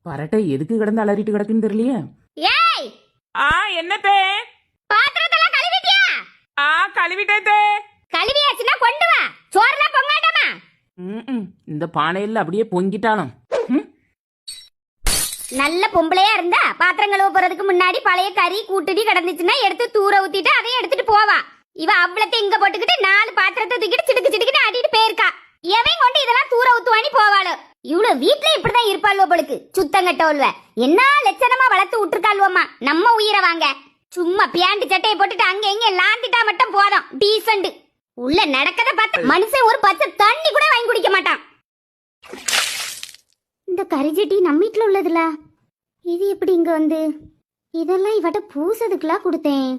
பரட்டை எதுக்கு கிடந்து அலறிட்டு கிடக்குன்னு தெரியலையே. ஏய் என்னத்தே? பாத்திரத்தெல்லாம் கழுவிட்டியா? கழுவிட்டே. கழுவியாச்சுன்னா கொண்டு வா. சோறுலாம் பொங்காட்டமா? இந்த பானையில அப்படியே பொங்கிட்டாலும். நல்ல பொம்பளையா இருந்தா பாத்திரம் கழுவ போறதுக்கு முன்னாடி பழைய கறி கூட்டுடி கிடந்துச்சுன்னா எடுத்து தூர ஊத்திட்டு அதையும் எடுத்துட்டு போவா. இவ அவ்வளத்தை இங்க போட்டுக்கிட்டு 4 பாத்திரத்தை தூக்கிட்டு சிடுக்கு சிடுக்குன்னு ஆட்டிட்டு போயிருக்கா. எவன் கொண்டு இதெல்லாம் தூர ஊத்துவானி போவாளோ. இவ்வளவு வீட்டுல இப்படிதான் இருப்பாள்வோ போலுக்கு. சுத்தங்கட்டவள்வ என்ன லட்சணமா வளர்த்து விட்டுருக்காள்வோமா. நம்ம உயிரை வாங்க. சும்மா பியாண்டு சட்டையை போட்டுட்டு அங்க எங்க லாந்திட்டா மட்டும் போதும். டீசண்ட் உள்ள நடக்கத பார்த்து மனுஷன் ஒரு பச்சை தண்ணி கூட வாங்கி குடிக்க மாட்டான். இந்த கரிஜட்டி நம்ம வீட்டுல உள்ளதுல இது எப்படி இங்க வந்து? இதெல்லாம் இவட்ட பூசதுக்குலாம் கொடுத்தேன்.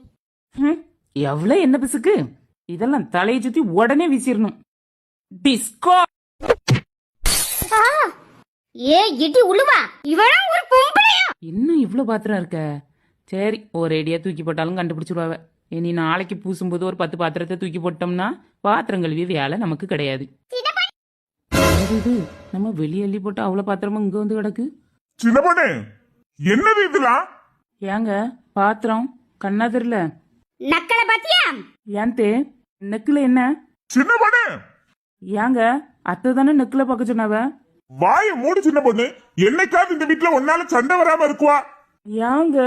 எவ்வளவு என்ன பிசுக்கு. இதெல்லாம் தலையை சுத்தி உடனே வீசிடணும். டிஸ்கோ. ஏ இடி உழுவா. இவளும் ஒரு பொம்பளையா? இன்னும் இவ்வளவு பாத்திரம் இருக்க. சரி ஒரு ஐடியா தூக்கி போட்டாலும் கண்டுபிடிச்சிருவாவ. இனி நாளைக்கு பூசும்போது ஒரு 10 பாத்திரத்தை தூக்கி போட்டோம்னா பாத்திரம் கழுவி வேலை நமக்கு கிடையாது. இது நம்ம வெளியே அள்ளி போட்டு அவ்வளவு பாத்திரமும் இங்க வந்து கிடக்கு. சின்ன பொண்ணு என்னது இதெல்லாம்? ஏங்க பாத்திரம் கண்ணா தெரியல? நக்கல பாத்தியா? ஏன் தே நெக்குல என்ன? சின்ன பொண்ணு ஏங்க அத்தை தானே நெக்குல பார்க்க சொன்னாவ. வாய மூடு சின்ன பொண்ணு. என்னைக்காவது இந்த வீட்டுல ஒன்னால சண்டை வராம இருக்குவா? ஏங்க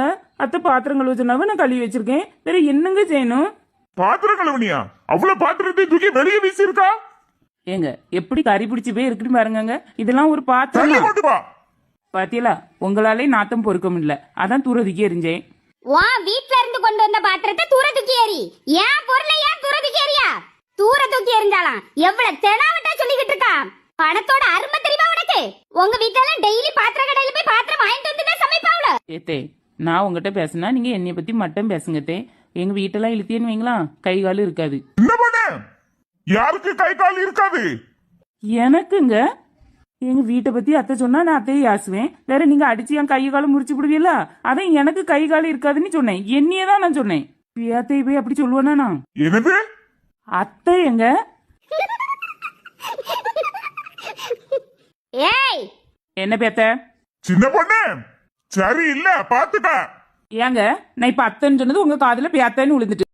அத்தை பாத்திரம் கழுவ சொன்னாவ நான் கழுவி வச்சிருக்கேன். வேற என்னங்க செய்யணும்? பாத்திரம் கழுவனியா? அவ்வளவு பாத்திரத்தை தூக்கி வெளியே வீசி இருக்கா? ஏங்க எப்படி கறி பிடிச்சி போய் இருக்குன்னு பாருங்க. இதெல்லாம் ஒரு பாத்திரம். பாத்தியலா உங்களாலே நாத்தம் பொறுக்க முடியல. அதான் தூரதுக்கே எரிஞ்சேன். வா வீட்ல இருந்து கொண்டு வந்த பாத்திரத்தை தூர தூக்கி எறி. ஏன் பொருளை ஏன் தூர தூக்கி எறியா? தூர தூக்கி எறிஞ்சாலாம் எவ்வளவு தெனாவட்டா சொல்லிக்கிட்டு இருக்கா. பணத்தோட அருமை தெரியுமா உனக்கு? உங்க வீட்ல எல்லாம் டெய்லி பாத்திர கடையில போய் பாத்திரம் வாங்கிட்டு வந்து தான் சமைப்பாவுல. ஏத்தே நான் உங்ககிட்ட பேசினா நீங்க என்னைய பத்தி மட்டும் பேசுங்கத்தே. எங்க வீட்டெல்லாம் இழுத்தேன்னு வைங்களா கை கால் இருக்காது. என்ன பொண்ணு யாருக்கு கை கால் இருக்காது? எனக்குங்க எங்க வீட்டை பத்தி அத்தை சொன்னா நான் அத்தையை யாசுவேன். வேற நீங்க அடிச்சு என் கை காலம் முறிச்சு விடுவீங்களா? அதான் எனக்கு கை கால் இருக்காதுன்னு சொன்னேன். என்னையதான் நான் சொன்னேன். அத்தையை போய் அப்படி சொல்லுவேனா நான்? என்னது அத்தை எங்க? ஏய் என்ன பேத்த? சின்ன பொண்ணு சரி இல்ல பாத்துக்க. ஏங்க நான் இப்ப அத்தைன்னு சொன்னது உங்க காதுல பேத்தன்னு விழுந்துட்டு.